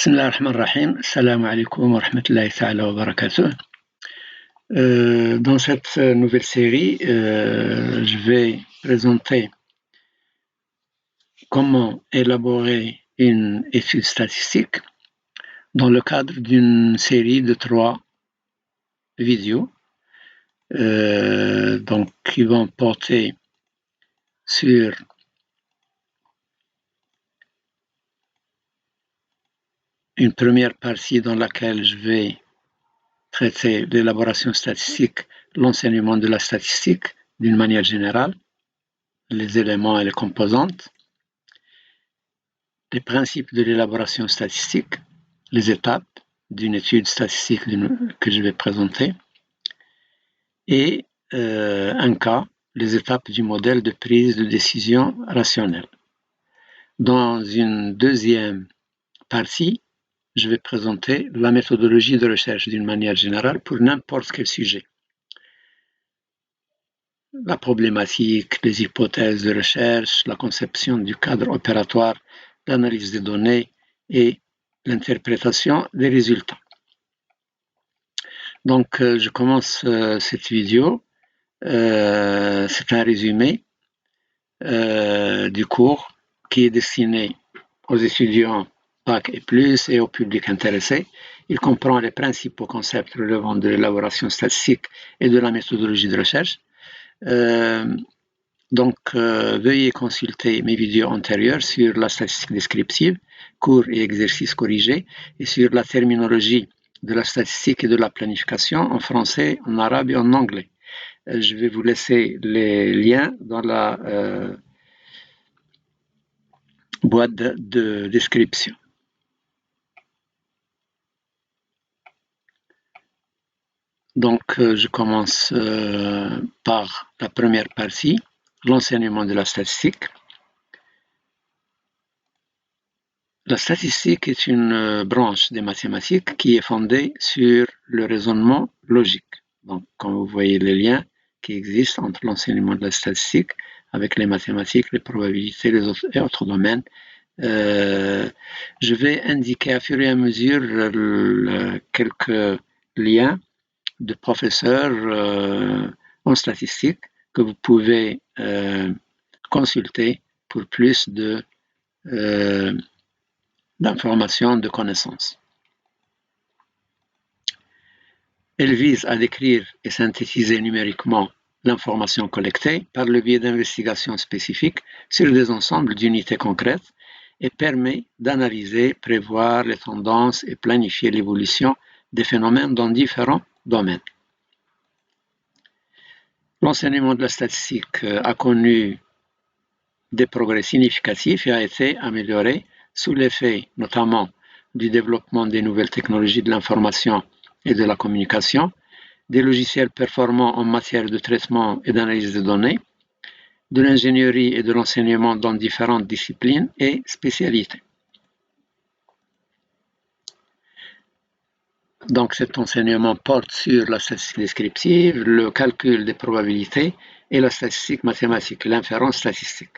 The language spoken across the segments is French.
بسم الله الرحمن الرحيم. السلام عليكم ورحمة الله تعالى وبركاته. Dans cette nouvelle série, je vais présenter comment élaborer une étude statistique dans le cadre d'une série de 3 vidéos qui vont porter sur une première partie dans laquelle je vais traiter l'élaboration statistique, l'enseignement de la statistique d'une manière générale, les éléments et les composantes, les principes de l'élaboration statistique, les étapes d'une étude statistique que je vais présenter, et un cas, les étapes du modèle de prise de décision rationnelle. Dans une deuxième partie, je vais présenter la méthodologie de recherche d'une manière générale pour n'importe quel sujet. La problématique, les hypothèses de recherche, la conception du cadre opératoire, l'analyse des données et l'interprétation des résultats. Donc, je commence cette vidéo. C'est un résumé du cours qui est destiné aux étudiants Bac et plus et au public intéressé. Il comprend les principaux concepts relevant de l'élaboration statistique et de la méthodologie de recherche. Veuillez consulter mes vidéos antérieures sur la statistique descriptive, cours et exercices corrigés, et sur la terminologie de la statistique et de la planification en français, en arabe et en anglais. Je vais vous laisser les liens dans la boîte de description. Donc, je commence par la première partie, l'enseignement de la statistique. La statistique est une branche des mathématiques qui est fondée sur le raisonnement logique. Donc, comme vous voyez les liens qui existent entre l'enseignement de la statistique avec les mathématiques, les probabilités et autres domaines. Je vais indiquer à fur et à mesure quelques liens de professeurs en statistique que vous pouvez consulter pour plus d'informations, de connaissances. Elle vise à décrire et synthétiser numériquement l'information collectée par le biais d'investigations spécifiques sur des ensembles d'unités concrètes et permet d'analyser, prévoir les tendances et planifier l'évolution des phénomènes dans différents domaines. L'enseignement de la statistique a connu des progrès significatifs et a été amélioré sous l'effet notamment du développement des nouvelles technologies de l'information et de la communication, des logiciels performants en matière de traitement et d'analyse de données, de l'ingénierie et de l'enseignement dans différentes disciplines et spécialités. Donc cet enseignement porte sur la statistique descriptive, le calcul des probabilités et la statistique mathématique, l'inférence statistique.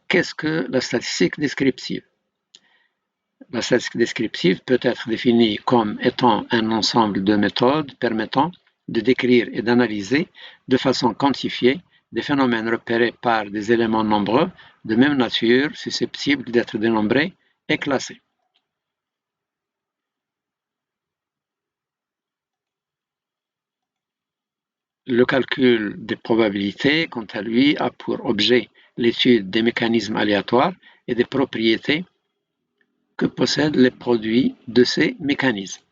Qu'est-ce que la statistique descriptive? La statistique descriptive peut être définie comme étant un ensemble de méthodes permettant de décrire et d'analyser de façon quantifiée des phénomènes repérés par des éléments nombreux de même nature susceptibles d'être dénombrés et classés. Le calcul des probabilités, quant à lui, a pour objet l'étude des mécanismes aléatoires et des propriétés que possèdent les produits de ces mécanismes.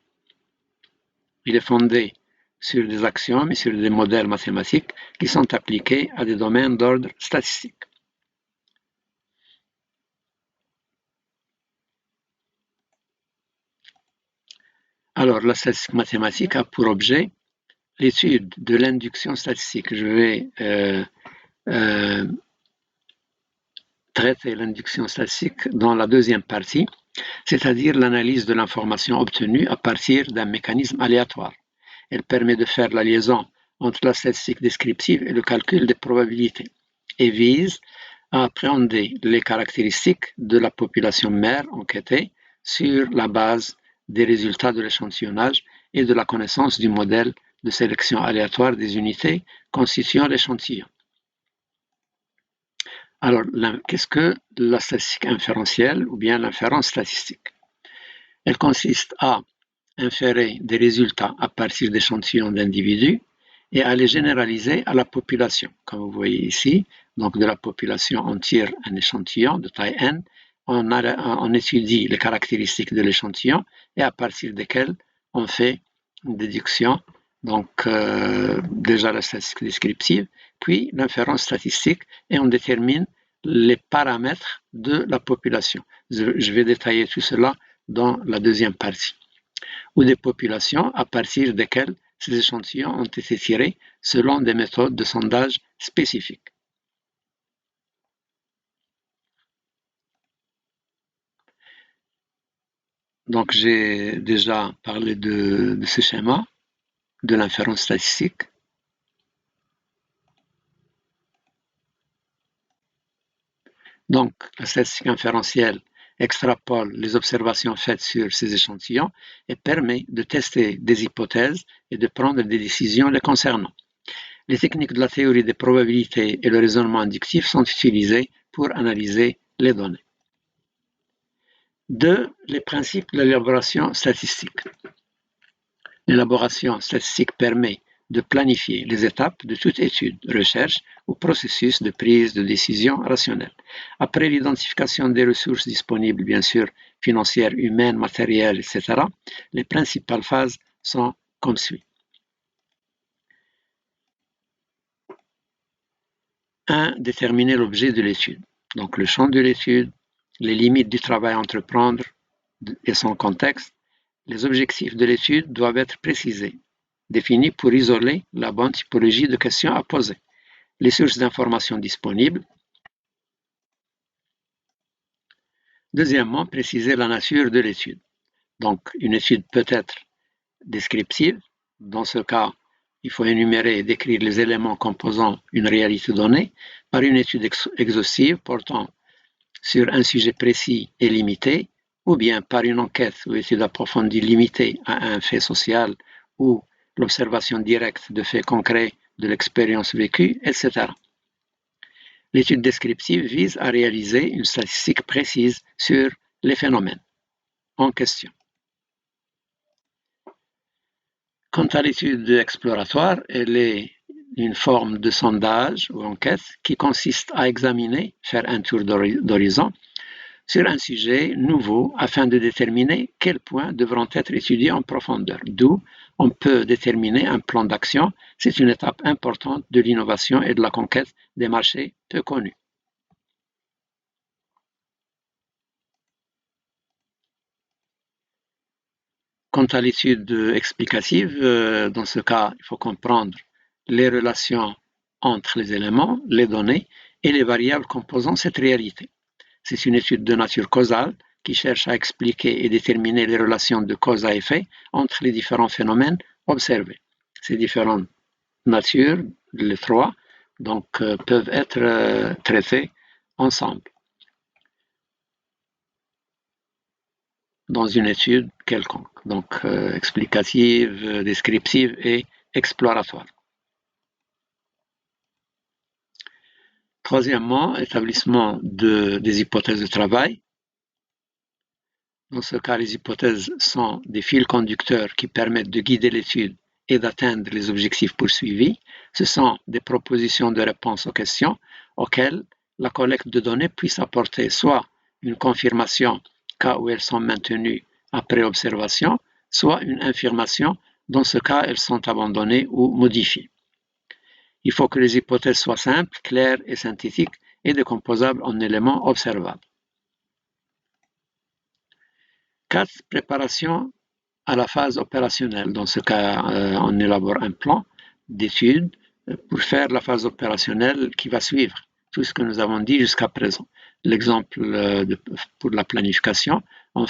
Il est fondé sur des axiomes et sur des modèles mathématiques qui sont appliqués à des domaines d'ordre statistique. Alors, la statistique mathématique a pour objet l'étude de l'induction statistique. Je vais traiter l'induction statistique dans la deuxième partie, c'est-à-dire l'analyse de l'information obtenue à partir d'un mécanisme aléatoire. Elle permet de faire la liaison entre la statistique descriptive et le calcul des probabilités et vise à appréhender les caractéristiques de la population mère enquêtée sur la base des résultats de l'échantillonnage et de la connaissance du modèle de sélection aléatoire des unités constituant l'échantillon. Alors, qu'est-ce que la statistique inférentielle ou bien l'inférence statistique? Elle consiste à inférer des résultats à partir d'échantillons d'individus et à les généraliser à la population. Comme vous voyez ici, donc de la population, on tire un échantillon de taille n, on étudie les caractéristiques de l'échantillon et à partir desquelles on fait une déduction, donc déjà la statistique descriptive, puis l'inférence statistique et on détermine les paramètres de la population. Je vais détailler tout cela dans la deuxième partie. Ou des populations à partir desquelles ces échantillons ont été tirés selon des méthodes de sondage spécifiques. Donc j'ai déjà parlé de ce schéma, de l'inférence statistique. Donc la statistique inférentielle extrapole les observations faites sur ces échantillons et permet de tester des hypothèses et de prendre des décisions les concernant. Les techniques de la théorie des probabilités et le raisonnement inductif sont utilisées pour analyser les données. 2. Les principes de l'élaboration statistique. L'élaboration statistique permet de planifier les étapes de toute étude, recherche ou processus de prise de décision rationnelle. Après l'identification des ressources disponibles, bien sûr, financières, humaines, matérielles, etc., les principales phases sont comme suit. 1. Déterminer l'objet de l'étude. Donc le champ de l'étude, les limites du travail à entreprendre et son contexte. Les objectifs de l'étude doivent être précisés, définis pour isoler la bonne typologie de questions à poser. Les sources d'informations disponibles. Deuxièmement, préciser la nature de l'étude. Donc, une étude peut être descriptive. Dans ce cas, il faut énumérer et décrire les éléments composant une réalité donnée par une étude exhaustive portant sur un sujet précis et limité, ou bien par une enquête ou étude approfondie limitée à un fait social ou l'observation directe de faits concrets de l'expérience vécue, etc. L'étude descriptive vise à réaliser une statistique précise sur les phénomènes en question. Quant à l'étude exploratoire, elle est une forme de sondage ou enquête qui consiste à examiner, faire un tour d'horizon sur un sujet nouveau afin de déterminer quels points devront être étudiés en profondeur. D'où on peut déterminer un plan d'action. C'est une étape importante de l'innovation et de la conquête des marchés peu connus. Quant à l'étude explicative, dans ce cas, il faut comprendre les relations entre les éléments, les données et les variables composant cette réalité. C'est une étude de nature causale qui cherche à expliquer et déterminer les relations de cause à effet entre les différents phénomènes observés. Ces différentes natures, les trois, donc, peuvent être traitées ensemble dans une étude quelconque, donc explicative, descriptive et exploratoire. Troisièmement, établissement des hypothèses de travail. Dans ce cas, les hypothèses sont des fils conducteurs qui permettent de guider l'étude et d'atteindre les objectifs poursuivis. Ce sont des propositions de réponse aux questions auxquelles la collecte de données puisse apporter soit une confirmation cas où elles sont maintenues après observation, soit une infirmation dans ce cas elles sont abandonnées ou modifiées. Il faut que les hypothèses soient simples, claires et synthétiques et décomposables en éléments observables. 4. Préparation à la phase opérationnelle. Dans ce cas, on élabore un plan d'étude pour faire la phase opérationnelle qui va suivre tout ce que nous avons dit jusqu'à présent. L'exemple pour la planification, on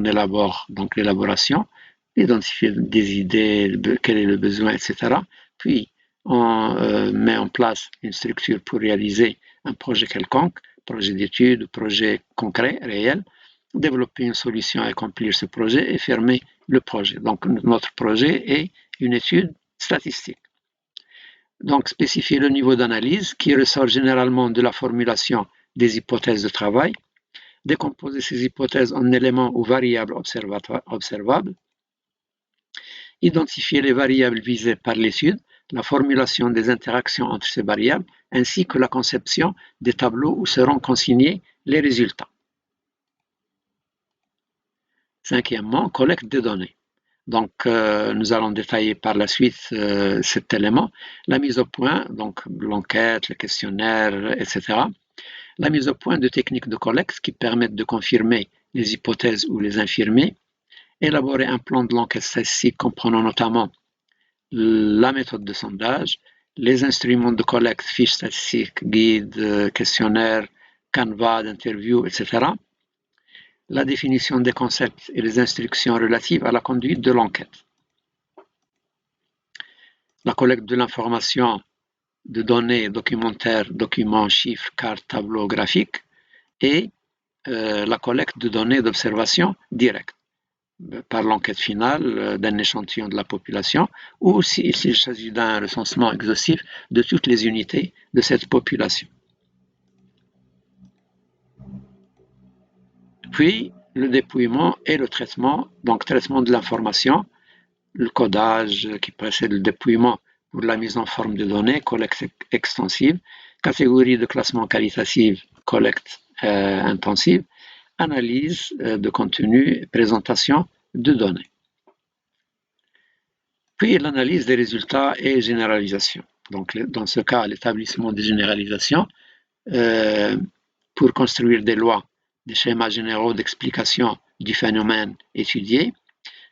élabore donc l'élaboration, identifier des idées, quel est le besoin, etc. Puis, on met en place une structure pour réaliser un projet quelconque, projet d'étude, projet concret, réel. développer une solution à accomplir ce projet et fermer le projet. Donc notre projet est une étude statistique. Donc spécifier le niveau d'analyse qui ressort généralement de la formulation des hypothèses de travail, décomposer ces hypothèses en éléments ou variables observables, identifier les variables visées par l'étude, la formulation des interactions entre ces variables, ainsi que la conception des tableaux où seront consignés les résultats. Cinquièmement, collecte des données. Donc, nous allons détailler par la suite cet élément, la mise au point, donc l'enquête, le questionnaire, etc. La mise au point de techniques de collecte qui permettent de confirmer les hypothèses ou les infirmer, élaborer un plan de l'enquête statistique comprenant notamment la méthode de sondage, les instruments de collecte, fiches statistiques, guides, questionnaires, canevas d'interview, etc. La définition des concepts et les instructions relatives à la conduite de l'enquête. La collecte de l'information de données documentaires, documents, chiffres, cartes, tableaux, graphiques et la collecte de données d'observation directe par l'enquête finale d'un échantillon de la population ou s'il s'agit d'un recensement exhaustif de toutes les unités de cette population. Puis, le dépouillement et le traitement, donc traitement de l'information, le codage qui précède le dépouillement pour la mise en forme de données, collecte extensive, catégorie de classement qualitative, collecte intensive, analyse de contenu, présentation de données. Puis l'analyse des résultats et généralisation. Donc dans ce cas, l'établissement des généralisations pour construire des lois, des schémas généraux d'explication du phénomène étudié,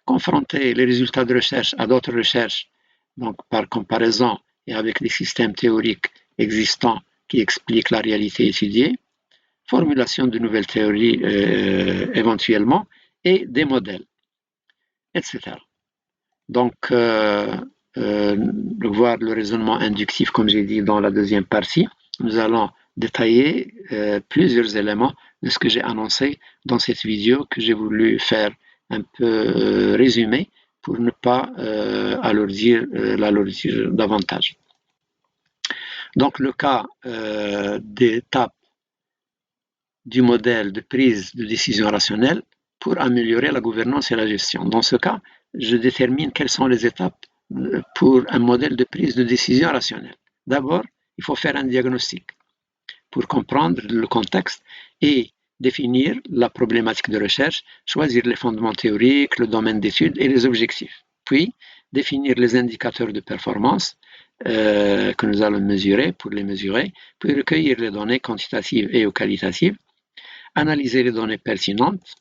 confronter les résultats de recherche à d'autres recherches, donc par comparaison et avec des systèmes théoriques existants qui expliquent la réalité étudiée, formulation de nouvelles théories éventuellement et des modèles, etc. Donc, voir le raisonnement inductif, comme j'ai dit dans la deuxième partie, nous allons détailler plusieurs éléments de ce que j'ai annoncé dans cette vidéo que j'ai voulu faire un peu résumé pour ne pas l'alourdir davantage. Donc, le cas d'étape du modèle de prise de décision rationnelle pour améliorer la gouvernance et la gestion. Dans ce cas, je détermine quelles sont les étapes pour un modèle de prise de décision rationnelle. D'abord, il faut faire un diagnostic pour comprendre le contexte et définir la problématique de recherche, choisir les fondements théoriques, le domaine d'étude et les objectifs. Puis, définir les indicateurs de performance que nous allons mesurer pour les mesurer, puis recueillir les données quantitatives et ou qualitatives, analyser les données pertinentes,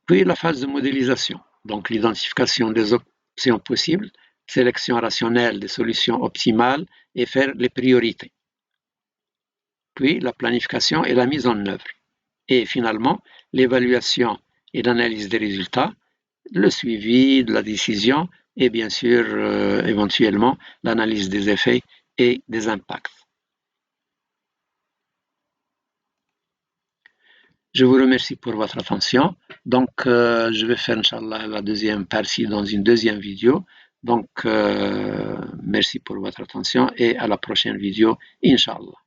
puis la phase de modélisation, donc l'identification des options possibles, sélection rationnelle des solutions optimales et faire les priorités. Puis la planification et la mise en œuvre. Et finalement, l'évaluation et l'analyse des résultats, le suivi de la décision et bien sûr, éventuellement, l'analyse des effets et des impacts. Je vous remercie pour votre attention. Donc, je vais faire, Inch'Allah, la deuxième partie dans une deuxième vidéo. Donc, merci pour votre attention et à la prochaine vidéo, Inch'Allah.